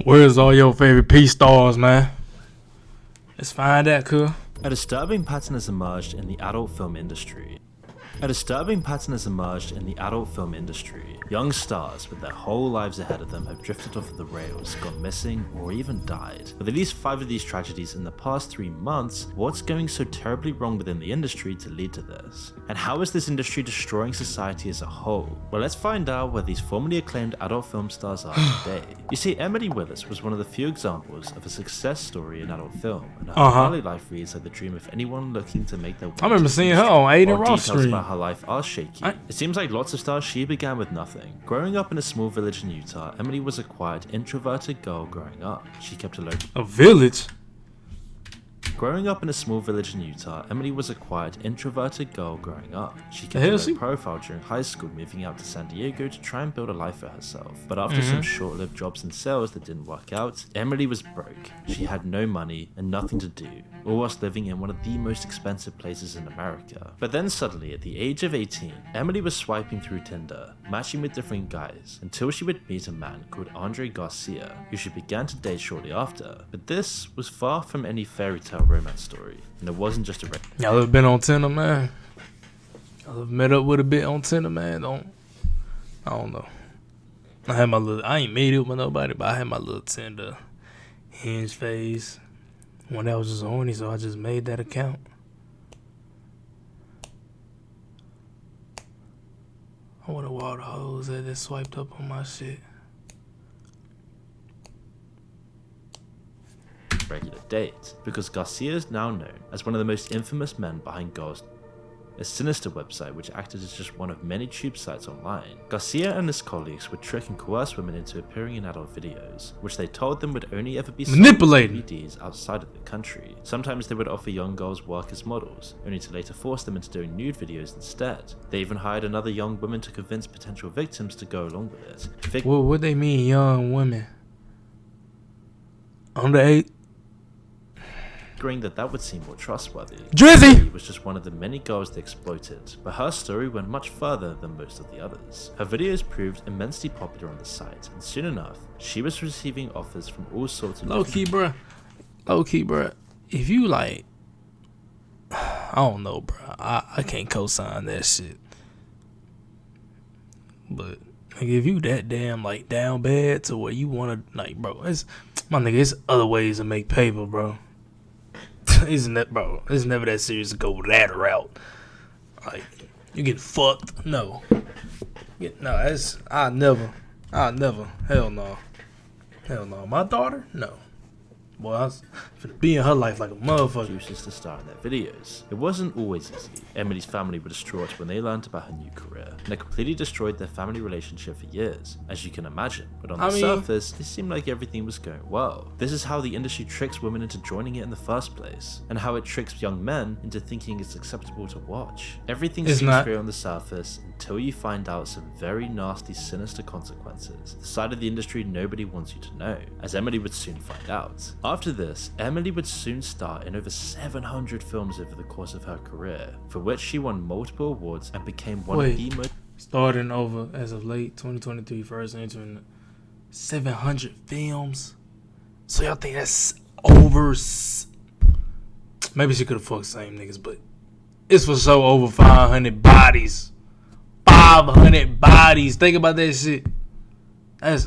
Where's all your favorite P stars, man? Let's find out, cool. A disturbing pattern has emerged in the adult film industry. Young stars with their whole lives ahead of them have drifted off of the rails, gone missing, or even died. With at least 5 of these tragedies in the past 3 months, what's going so terribly wrong within the industry to lead to this? And how is this industry destroying society as a whole? Well, let's find out where these formerly acclaimed adult film stars are today. You see, Emily Willis was one of the few examples of a success story in adult film, and her early life reads like the dream of anyone looking to make their way. I remember seeing her on Aiden Ross Details stream. about her life are shaky. It seems like lots of stars, she began with nothing. Growing up in a small village in Utah, Emily was a quiet, introverted girl growing up. She kept a low village? Growing up in a small village in Utah, Emily was a quiet, introverted girl growing up. She kept a low profile during high school, moving out to San Diego to try and build a life for herself. But after some short-lived jobs in sales that didn't work out, Emily was broke. She had no money and nothing to do, all whilst living in one of the most expensive places in America. But then suddenly, at the age of 18, Emily was swiping through Tinder, matching with different guys, until she would meet a man called Andre Garcia, who she began to date shortly after. But this was far from any fairy tale romance story, and it wasn't just a Y'all ever been on Tinder, man? Y'all ever met up with a bit on Tinder, man? I don't know. I ain't made it with nobody, but I had my little Tinder Hinge phase when I was just horny, so I just made that account. I wonder why all the hoes that just swiped up on my shit. regular date, because Garcia is now known as one of the most infamous men behind Girls, a sinister website which acted as just one of many tube sites online. Garcia and his colleagues would trick and coerce women into appearing in adult videos, which they told them would only ever be sold on DVDs outside of the country. Sometimes they would offer young girls work as models, only to later force them into doing nude videos instead. They even hired another young woman to convince potential victims to go along with it. Well, what they mean, young women? Under 8? That would seem more trustworthy. Drizzy was just one of the many girls they exploited, but her story went much further than most of the others. Her videos proved immensely popular on the site, and soon enough, she was receiving offers from all sorts of low-key, bruh. If you like, I don't know, bruh. I can't co-sign that shit. But like, if you that damn like down bad to where you wanna like, bro, it's my nigga. It's other ways to make paper, bro. Isn't that, bro? It's never that serious to go that route. Like, you get fucked. No. I'll never. Hell no. My daughter? No. Boy, I was finna be in her life like a motherfucker. Producers to star in their videos. It wasn't always easy. Emily's family were distraught when they learned about her new career, and it completely destroyed their family relationship for years, as you can imagine. But on the surface, it seemed like everything was going well. This is how the industry tricks women into joining it in the first place, and how it tricks young men into thinking it's acceptable to watch. Everything seems fair on the surface until you find out some very nasty, sinister consequences. The side of the industry nobody wants you to know, as Emily would soon find out. After this, Emily would soon star in over 700 films over the course of her career, for which she won multiple awards and became one of the most... Starting over as of late 2023, first entering 700 films. So y'all think that's over... Maybe she could have fucked the same niggas, but it's for so over 500 bodies. 500 bodies. Think about that shit. That's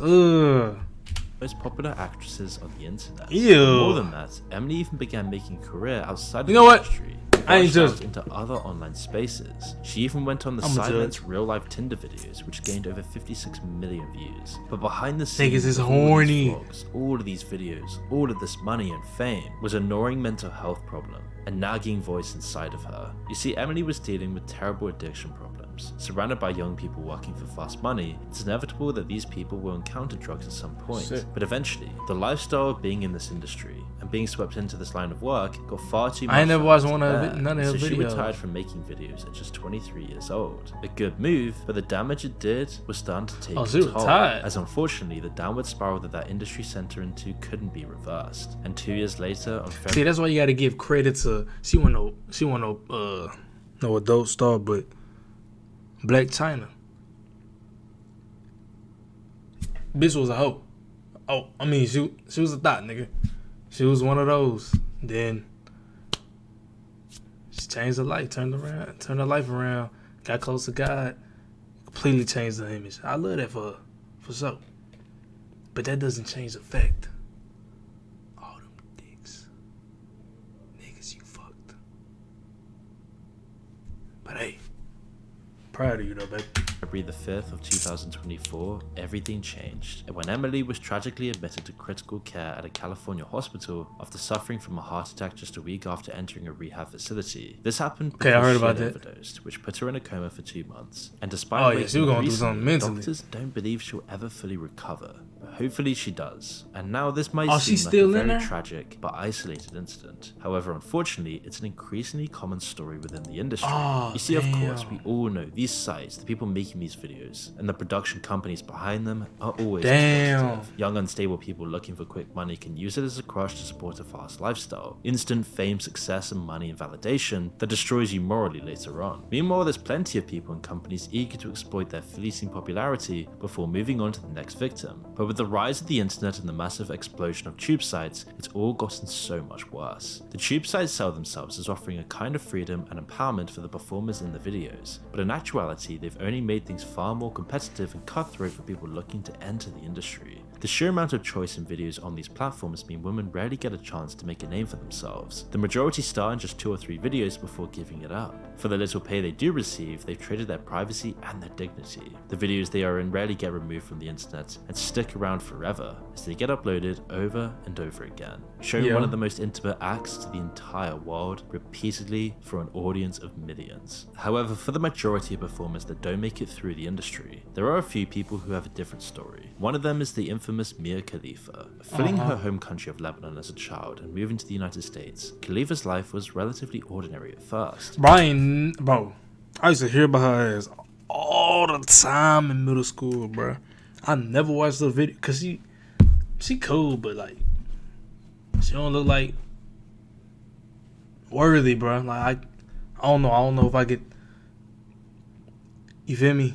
most popular actresses on the internet. Ew. More than that, Emily even began making a career outside of the industry. I ain't just into other online spaces. She even went on the Silence real-life Tinder videos, which gained over 56 million views. But behind the scenes, niggas is horny. Vlogs, all of these videos, all of this money and fame, was a gnawing mental health problem, a nagging voice inside of her. You see, Emily was dealing with terrible addiction problems. Surrounded by young people working for fast money, it's inevitable that these people will encounter drugs at some point. But eventually, the lifestyle of being in this industry and being swept into this line of work got far too much. I never watched none of her videos. So she retired from making videos at just 23 years old. A good move, but the damage it did was starting to take a toll, as unfortunately the downward spiral that industry sent her into couldn't be reversed. And 2 years later, on February... See, that's why you gotta give credit to... She wasn't no adult star, but Blac Chyna. Bitch was a hoe. Oh, I mean, she was a thought, nigga. She was one of those. Then she changed her life, turned her life around, got close to God, completely changed her image. I love that for sure. But that doesn't change the fact. All them dicks. Niggas you fucked. But hey, proud of you though, baby. February the 5th of 2024, everything changed when Emily was tragically admitted to critical care at a California hospital after suffering from a heart attack just a week after entering a rehab facility. This happened because I heard she about had that. overdosed, which put her in a coma for 2 months. And despite She was going through something mentally. doctors don't believe she'll ever fully recover. But hopefully she does. And now this might she's seem still like a in very there? tragic but isolated incident. However, unfortunately, it's an increasingly common story within the industry. You see, of course, we all know these sites, the people making these videos, and the production companies behind them are always exploitative. Young, unstable people looking for quick money can use it as a crutch to support a fast lifestyle. Instant fame, success, and money and validation that destroys you morally later on. Meanwhile, there's plenty of people and companies eager to exploit their fleeting popularity before moving on to the next victim. But with the rise of the internet and the massive explosion of tube sites, it's all gotten so much worse. The tube sites sell themselves as offering a kind of freedom and empowerment for the performers in the videos, but in actuality, they've only made things far more competitive and cutthroat for people looking to enter the industry. The sheer amount of choice in videos on these platforms mean women rarely get a chance to make a name for themselves. The majority start in just 2 or 3 videos before giving it up. For the little pay they do receive, they've traded their privacy and their dignity. The videos they are in rarely get removed from the internet and stick around forever as they get uploaded over and over again, showing one of the most intimate acts to the entire world repeatedly for an audience of millions. However, for the majority of performers that don't make it through the industry, there are a few people who have a different story. One of them is the infamous Mia Khalifa. Fleeing her home country of Lebanon as a child and moving to the United States, Khalifa's life was relatively ordinary at first. Brian, bro, I used to hear about her ass all the time in middle school, bro. I never watched the video because she cool, but like she don't look like worthy, bro. Like I don't know if I could. You feel me?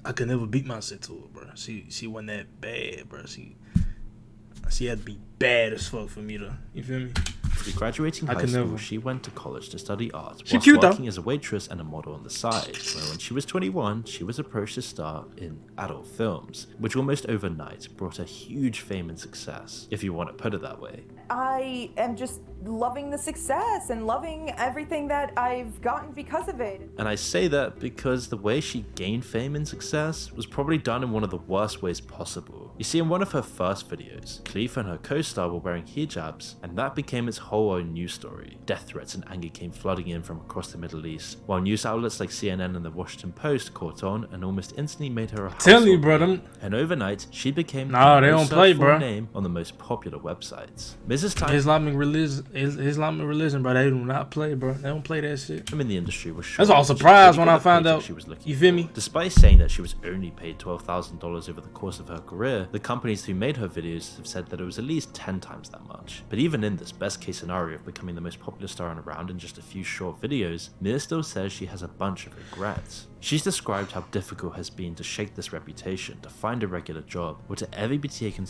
I could never beat my shit to her, bro. She wasn't that bad, bro. She had to be bad as fuck for me to. You feel me? After graduating high school, she went to college to study art She whilst cute, though. working as a waitress and a model on the side. Where when she was 21, she was approached to star in adult films, which almost overnight brought her huge fame and success, if you want to put it that way. I am just loving the success and loving everything that I've gotten because of it. And I say that because the way she gained fame and success was probably done in one of the worst ways possible. You see, in one of her first videos, Khalifa and her co-star were wearing hijabs, and that became its whole own news story. Death threats and anger came flooding in from across the Middle East, while news outlets like CNN and the Washington Post caught on and almost instantly made her a Tell you, household bro, name. them. And overnight, she became Nah, the they most don't play, searched for bro. name on the most popular websites. Mrs. Time Islamic religion, bro. They do not play, bro. They don't play that shit. in the industry was shocked. That's why I was that she surprised really when got I the found paycheck out. she was looking You feel me? for. Despite saying that she was only paid $12,000 over the course of her career, the companies who made her videos have said that it was at least 10 times that much. But even in this best case scenario of becoming the most popular star around in just a few short videos, Mia still says she has a bunch of regrets. She's described how difficult it has been to shake this reputation, to find a regular job, or to ever be taken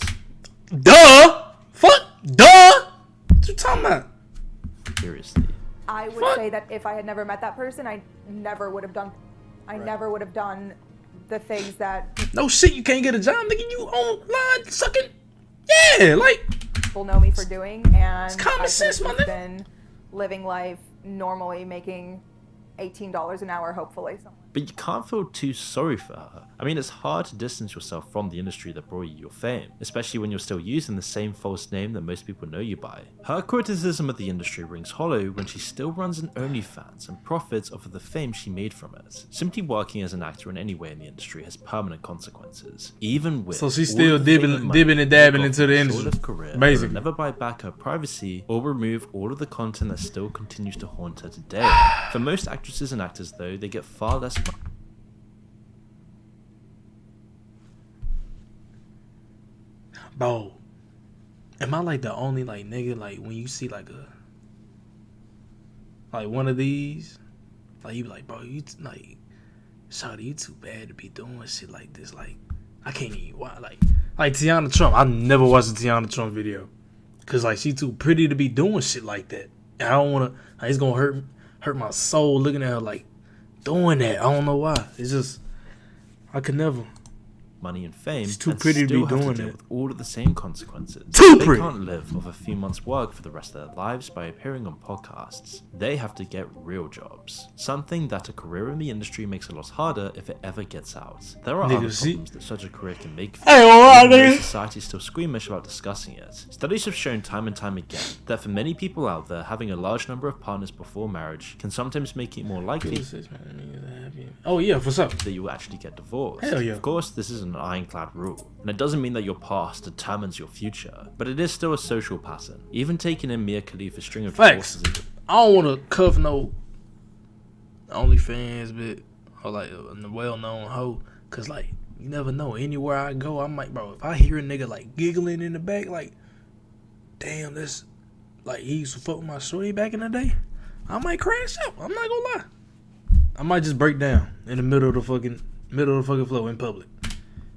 Duh! Fuck! Duh! What you talking about? seriously. I would What? say that if I had never met that person, I never would have done the things that No shit, you can't get a job, nigga. You online sucking. Yeah, like. people know me for doing, and It's common I sense, could have my just nigga. been living life normally, making $18 an hour, hopefully. But you can't feel too sorry for her. I mean, it's hard to distance yourself from the industry that brought you your fame, especially when you're still using the same false name that most people know you by. Her criticism of the industry rings hollow when she still runs an OnlyFans and profits off of the fame she made from it. Simply working as an actor in any way in the industry has permanent consequences, even with So she's all still of the fame dibbing- money dibbing and she dabbing got into from the her industry, short-lived career, but basically. will never buy back her privacy or remove all of the content that still continues to haunt her today. For most actresses and actors though, they get far less money. Bro, am I like the only like nigga like when you see like one of these, like you be like, bro, you like, shawty, you too bad to be doing shit like this. Like, I can't even why like Like Tiana Trump, I never watched a Tiana Trump video, cause like she too pretty to be doing shit like that. And I don't wanna. Like, it's gonna hurt my soul looking at her like doing that. I don't know why. It's just I could never. Money and fame, It's too and pretty to still be have doing deal it. with all of the same consequences. Too They pretty. can't live off a few months' work for the rest of their lives by appearing on podcasts. They have to get real jobs, something that a career in the industry makes a lot harder if it ever gets out. There are Nigga, other see- problems that such a career can make. Hey, alright, Even though nigga. society is still squeamish about discussing it. Studies have shown time and time again that for many people out there, having a large number of partners before marriage can sometimes make it more likely Oh yeah, for sure. that you will actually get divorced. Hell yeah. Of course, this is an ironclad rule, and it doesn't mean that your past determines your future, but it is still a social pattern. Even taking in Mia Khalifa's string of Facts. divorces, I don't want to cuff no OnlyFans bit or like a well-known hoe, cause like you never know. Anywhere I go, I might, bro. If I hear a nigga like giggling in the back, like, damn, this, like he used to fuck with my shorty back in the day, I might crash out. I'm not gonna lie. I might just break down in the middle of the fucking flow in public.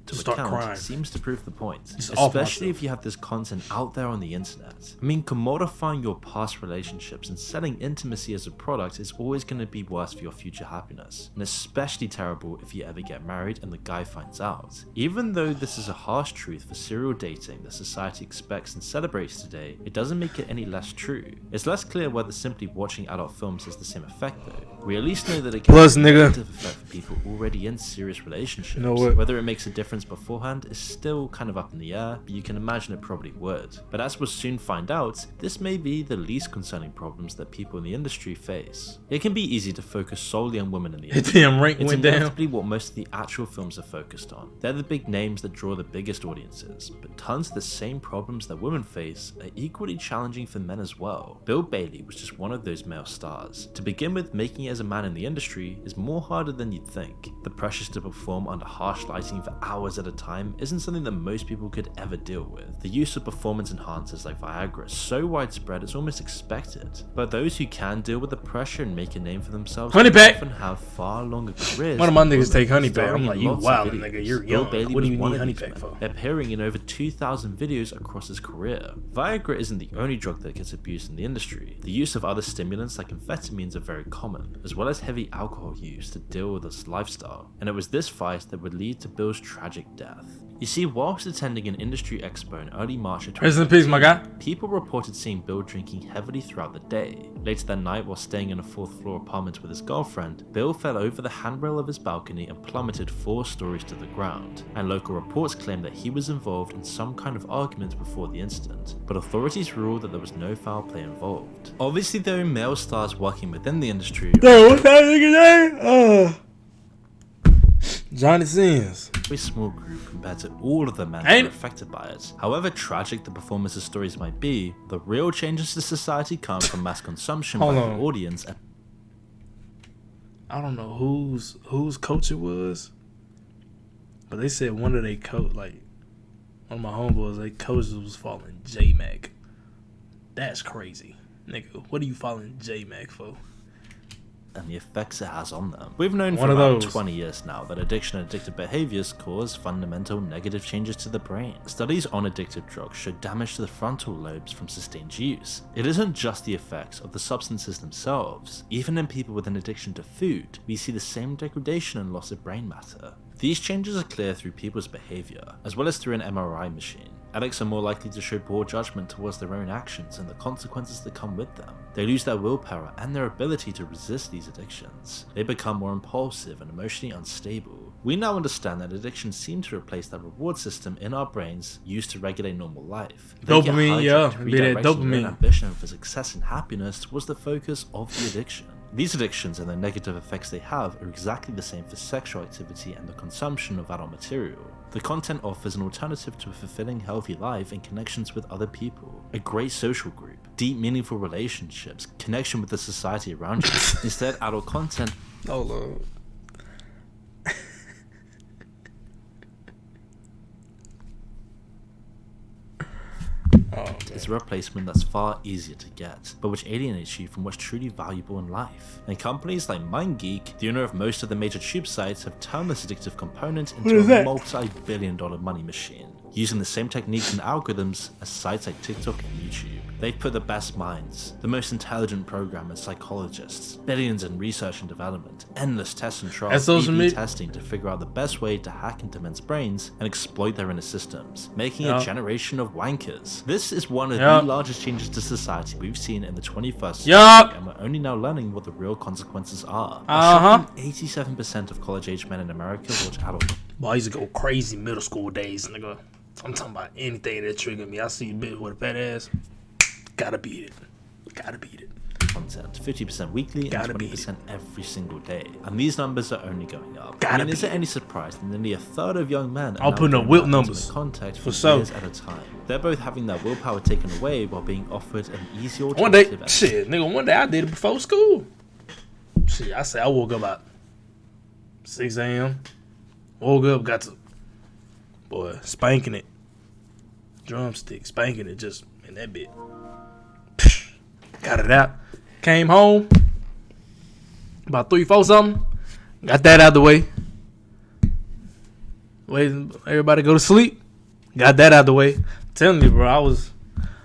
to Start account crying. seems to prove the point, Just off especially myself. if you have this content out there on the internet. I mean, commodifying your past relationships and selling intimacy as a product is always going to be worse for your future happiness, and especially terrible if you ever get married and the guy finds out. Even though this is a harsh truth for serial dating that society expects and celebrates today, it doesn't make it any less true. It's less clear whether simply watching adult films has the same effect though. We at least know that it can Plus, have a nigga. negative effect for people already in serious relationships. You know what? Whether it makes a difference beforehand is still kind of up in the air, but you can imagine it probably would. But as we'll soon find out, this may be the least concerning problems that people in the industry face. It can be easy to focus solely on women in the industry. Damn rank It's went down. inevitably what most of the actual films are focused on. They're the big names that draw the biggest audiences, but tons of the same problems that women face are equally challenging for men as well. Bill Bailey was just one of those male stars. To begin with, making it as a man in the industry is more harder than you'd think. The pressures to perform under harsh lighting for hours at a time isn't something that most people could ever deal with. The use of performance enhancers like Viagra is so widespread it's almost expected. But those who can deal with the pressure and make a name for themselves Honey pack. often have far longer careers. One of my than niggas women, take honey pack. starring I'm like, in you lots of wild, videos. nigga. You're Bill young. Bailey What do was you one need of honey these pack men, for? appearing in over 2,000 videos across his career. Viagra isn't the only drug that gets abused in the industry. The use of other stimulants like amphetamines are very common, as well as heavy alcohol use to deal with this lifestyle, and it was this vice that would lead to Bill's tragic death. You see, whilst attending an industry expo in early March of Rest in peace, my guy. people reported seeing Bill drinking heavily throughout the day. Later that night, while staying in a 4th floor apartment with his girlfriend, Bill fell over the handrail of his balcony and plummeted 4 stories to the ground, and local reports claimed that he was involved in some kind of argument before the incident, but authorities ruled that there was no foul play involved. Obviously though, male stars working within the industry Yo, what's that nigga name? Johnny Sins. a small group compared to all of the men Ain't who it? are affected by it. However tragic the performances' stories might be, the real changes to society come from mass consumption by Hold the on. audience and I don't know whose coach it was, but they said one of they one of my homeboys, they coaches was following J Mac. That's crazy, nigga. What are you following J Mac for? the effects it has on them. We've known for One of about those. 20 years now that addiction and addictive behaviors cause fundamental negative changes to the brain. Studies on addictive drugs show damage to the frontal lobes from sustained use. It isn't just the effects of the substances themselves. Even in people with an addiction to food, we see the same degradation and loss of brain matter. These changes are clear through people's behavior, as well as through an MRI machine. Addicts are more likely to show poor judgment towards their own actions and the consequences that come with them. They lose their willpower and their ability to resist these addictions. They become more impulsive and emotionally unstable. We now understand that addictions seem to replace that reward system in our brains used to regulate normal life. They get Dopamine, hijacked, yeah, be that redirecting your own dopamine. ambition for success and happiness was the focus of the addiction. These addictions and the negative effects they have are exactly the same for sexual activity and the consumption of adult material. The content offers an alternative to a fulfilling, healthy life and connections with other people, a great social group, deep, meaningful relationships, connection with the society around you. Instead, adult content Hold on. is a replacement that's far easier to get, but which alienates you from what's truly valuable in life. And companies like MindGeek, the owner of most of the major tube sites, have turned this addictive component into a multi-billion-dollar money machine, using the same techniques and algorithms as sites like TikTok and YouTube. They've put the best minds, the most intelligent programmers, psychologists, billions in research and development, endless tests and trials, A/B testing to figure out the best way to hack into men's brains and exploit their inner systems, making a generation of wankers. This is one of the largest changes to society we've seen in the 21st century, and we're only now learning what the real consequences are. 87% of college-age men in America watch adult. Boy, I used to go crazy middle school days, nigga. I'm talking about anything that triggered me. I see a bitch with a fat ass. Gotta beat it. Gotta beat it. Content 50% weekly and 20% every single day, and these numbers are only going up. Is it any surprise that nearly a third of young men are putting up Wilt numbers contact for years at a time? They're both having their willpower taken away while being offered an easy alternative. One day I did it before school. Shit, I say I woke up at 6 a.m. Woke up, got to spanking it, drumstick, spanking it, just in that bit. Got it out. Came home. About 3-4 something. Got that out the way. Waiting everybody go to sleep. Got that out the way. I'm telling you, bro, I was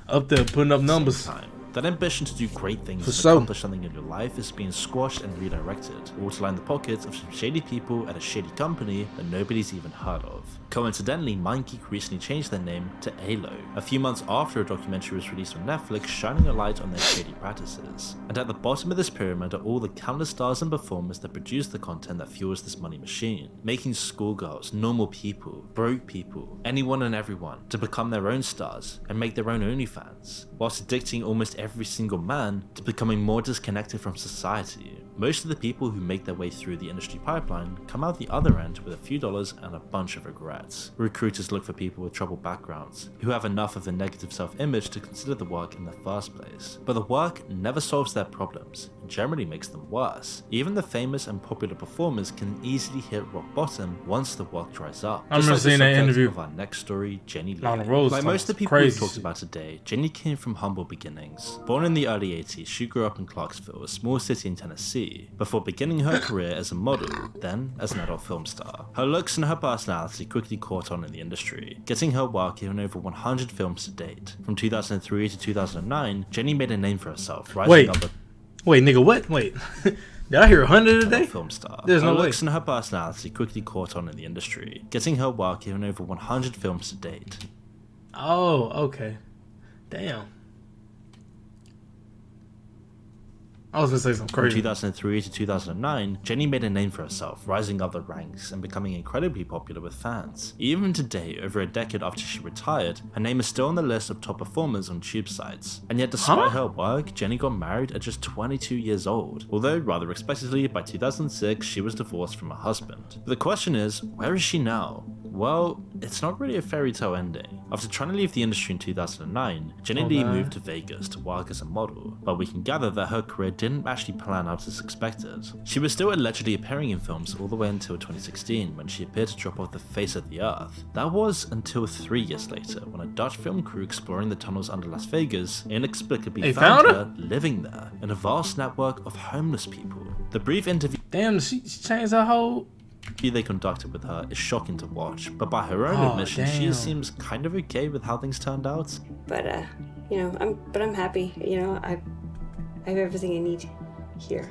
up there putting up numbers. That ambition to do great things and accomplish something in your life is being squashed and redirected, all to line the pockets of some shady people at a shady company that nobody's even heard of. Coincidentally, MindGeek recently changed their name to ALO, a few months after a documentary was released on Netflix shining a light on their shady practices. And at the bottom of this pyramid are all the countless stars and performers that produce the content that fuels this money machine, making schoolgirls, normal people, broke people, anyone and everyone to become their own stars and make their own OnlyFans, whilst addicting almost every single man to becoming more disconnected from society. Most of the people who make their way through the industry pipeline come out the other end with a few dollars and a bunch of regrets. Recruiters look for people with troubled backgrounds, who have enough of a negative self-image to consider the work in the first place. But the work never solves their problems, and generally makes them worse. Even the famous and popular performers can easily hit rock bottom once the work dries up. I'm gonna see that interview of our next story, Jenny Lee. Like most of the people we've talked about today, Jenny came from humble beginnings. Born in the early 80s, she grew up in Clarksville, a small city in Tennessee, before beginning her career as a model, then as an adult film star. Her looks and her personality quickly caught on in the industry, getting her work in over 100 films to date. From 2003 to 2009, Jenny made a name for herself, rising up Wait, nigga, what? Wait. Did I hear 100 a day? Film star. There's her no way. looks and her personality quickly caught on in the industry, getting her work in over 100 films to date. Oh, okay. Damn. I was gonna say something crazy. From 2003 to 2009, Jenny made a name for herself, rising up the ranks and becoming incredibly popular with fans. Even today, over a decade after she retired, her name is still on the list of top performers on tube sites. And yet despite her work, Jenny got married at just 22 years old, although rather expectedly, by 2006 she was divorced from her husband. But the question is, where is she now? Well, it's not really a fairy tale ending. After trying to leave the industry in 2009, Jenny Lee moved to Vegas to work as a model, but we can gather that her career didn't actually plan out as expected. She was still allegedly appearing in films all the way until 2016, when she appeared to drop off the face of the earth. That was until 3 years later, when a Dutch film crew exploring the tunnels under Las Vegas inexplicably found her living there in a vast network of homeless people. The brief interview she changed her whole they conducted with her is shocking to watch, but by her own admission, she seems kind of okay with how things turned out. But I'm happy. I have everything I need here.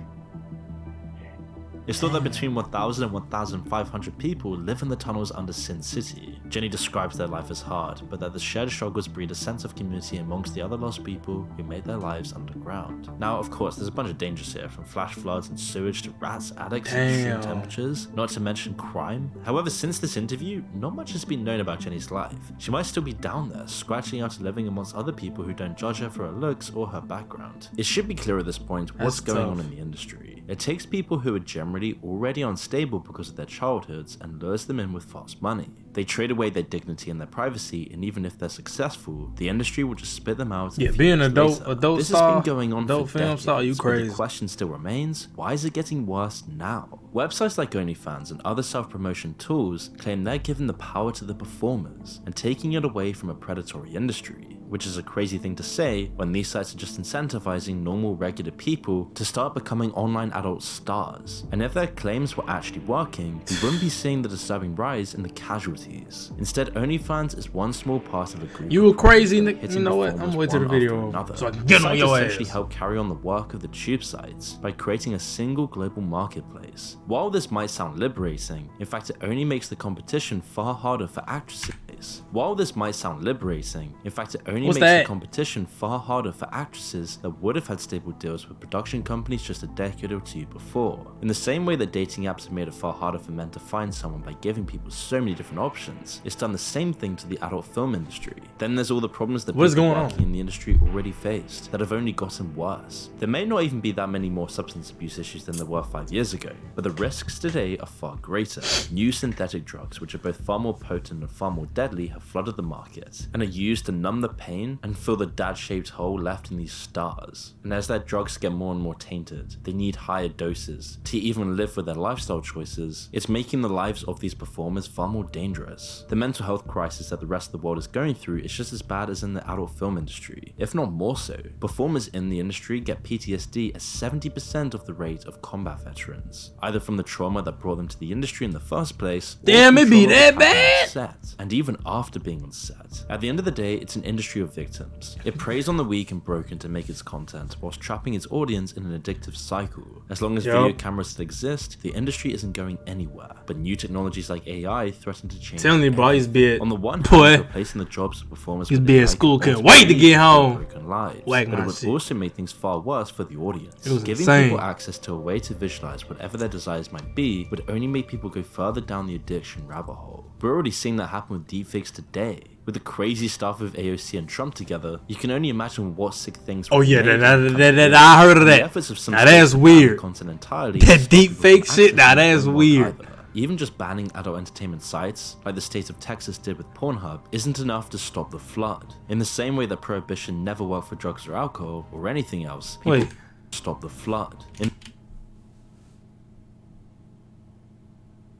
It's thought that between 1,000 and 1,500 people live in the tunnels under Sin City. Jenny describes their life as hard, but that the shared struggles breed a sense of community amongst the other lost people who made their lives underground. Now, of course, there's a bunch of dangers here, from flash floods and sewage to rats, addicts, and extreme temperatures, not to mention crime. However, since this interview, not much has been known about Jenny's life. She might still be down there, scratching out and living amongst other people who don't judge her for her looks or her background. It should be clear at this point what's going on in the industry. It takes people who are generally already unstable because of their childhoods and lures them in with fast money. They trade away their dignity and their privacy, and even if they're successful, the industry will just spit them out. Yeah, being an adult this star, has been going on adult for film decades, star, you but crazy. the question still remains, why is it getting worse now? Websites like OnlyFans and other self-promotion tools claim they're giving the power to the performers and taking it away from a predatory industry, which is a crazy thing to say when these sites are just incentivizing normal regular people to start becoming online adult stars. And if their claims were actually working, we wouldn't be seeing the disturbing rise in the casualties. Instead, OnlyFans is one small part of a group. You a crazy nigga. nigga. You know what? I'm gonna wait till the video so I can get on your essentially ass. help carry on the work of the tube sites by creating a single global marketplace. While this might sound liberating, in fact it only makes the competition far harder for actresses. While this might sound liberating, in fact it only makes the competition far harder for actresses that would have had stable deals with production companies just a decade or two before. In the same way that dating apps have made it far harder for men to find someone by giving people so many different options, it's done the same thing to the adult film industry. Then there's all the problems that people working in the industry already faced that have only gotten worse. There may not even be that many more substance abuse issues than there were 5 years ago, but the risks today are far greater. New synthetic drugs, which are both far more potent and far more deadly, have flooded the market and are used to numb the pain and fill the dad-shaped hole left in these stars. And as their drugs get more and more tainted, they need higher doses to even live with their lifestyle choices. It's making the lives of these performers far more dangerous. The mental health crisis that the rest of the world is going through is just as bad as in the adult film industry, if not more so. Performers in the industry get PTSD at 70% of the rate of combat veterans, either from the trauma that brought them to the industry in the first place, damn, it be that bad. Set, and even after being on set. At the end of the day, it's an industry of victims. It preys on the weak and broken to make its content, whilst trapping its audience in an addictive cycle. As long as video cameras still exist, the industry isn't going anywhere, but new technologies like AI threaten to change. Tell me, bro, he's bit. On the one hand, replacing the jobs of performers he's be at school, can't wait to get home. Broken lives, but it would also make things far worse for the audience. Giving insane. people access to a way to visualize whatever their desires might be would only make people go further down the addiction rabbit hole. We're already seeing that happen with deepfakes today. With the crazy stuff of AOC and Trump together, you can only imagine what sick things. Oh yeah, I heard of that. Now that's weird. That deepfake shit, now that's weird. Even just banning adult entertainment sites, like the state of Texas did with Pornhub, isn't enough to stop the flood. In the same way that prohibition never worked for drugs or alcohol, or anything else, people stop the flood.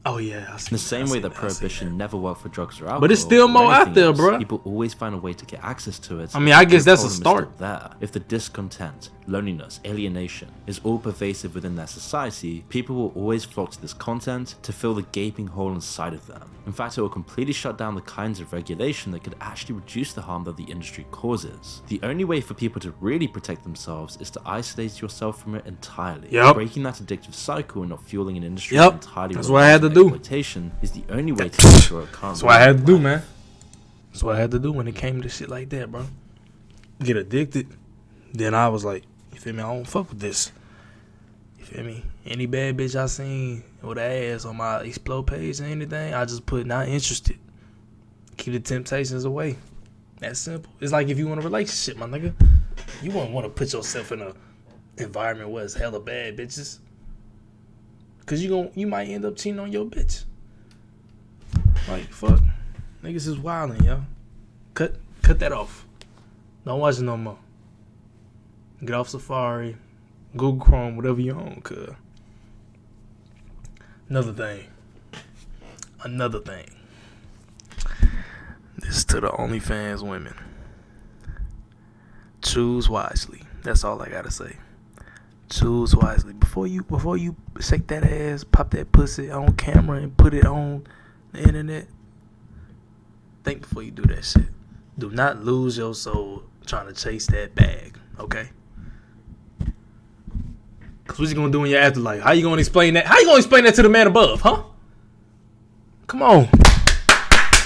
Oh yeah, in the same way that prohibition never worked for drugs or alcohol, but it's still more out there, bro. People always find a way to get access to it. I mean, I guess that's a start. There, if the discontent, loneliness, alienation is all pervasive within their society, people will always flock to this content to fill the gaping hole inside of them. In fact, it will completely shut down the kinds of regulation that could actually reduce the harm that the industry causes. The only way for people to really protect themselves is to isolate yourself from it entirely. Breaking that addictive cycle and not fueling an industry entirely. That's what I had to do. Exploitation is the only way to ensure it can't. That's what I had to do, man. That's what I had to do when it came to shit like that, bro. Get addicted. Then I was like, you feel me? I don't fuck with this. You feel me? Any bad bitch I seen with ass on my explore page or anything, I just put not interested. Keep the temptations away. That's simple. It's like if you want a relationship, my nigga, you wouldn't want to put yourself in a environment where it's hella bad bitches. Cause you might end up cheating on your bitch. Like fuck, niggas is wildin', yo. Cut that off. Don't watch it no more. Get off Safari, Google Chrome, whatever you own. Cause another thing. This is to the OnlyFans women. Choose wisely. That's all I gotta say. Choose wisely. Before you shake that ass, pop that pussy on camera and put it on the internet, think before you do that shit. Do not lose your soul trying to chase that bag, okay? Cause what you gonna do in your afterlife? How you gonna explain that? How you gonna explain that to the man above, huh? Come on.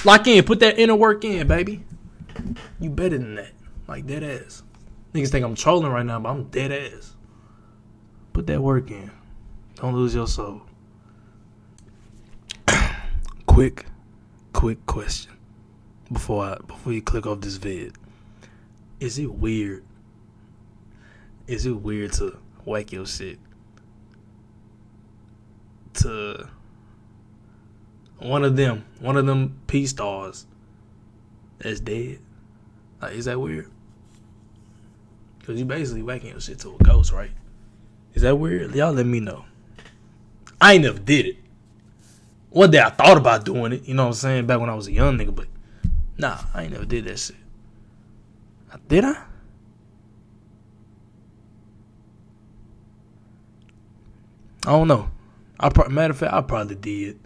Lock in, put that inner work in, baby. You better than that. Like dead ass. Niggas think I'm trolling right now, but I'm dead ass. Put that work in. Don't lose your soul. Quick question. Before you click off this vid. Is it weird? Is it weird to whack your shit to One of them P stars that's dead. Like, is that weird? Because you basically whacking your shit to a ghost, right? Is that weird? Y'all let me know. I ain't never did it. One day I thought about doing it, you know what I'm saying, back when I was a young nigga, but nah, I ain't never did that shit. Did I? I don't know. Matter of fact, I probably did.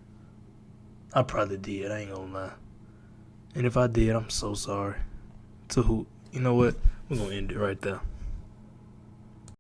I ain't gonna lie. And if I did, I'm so sorry. To who? You know what? We're gonna end it right there.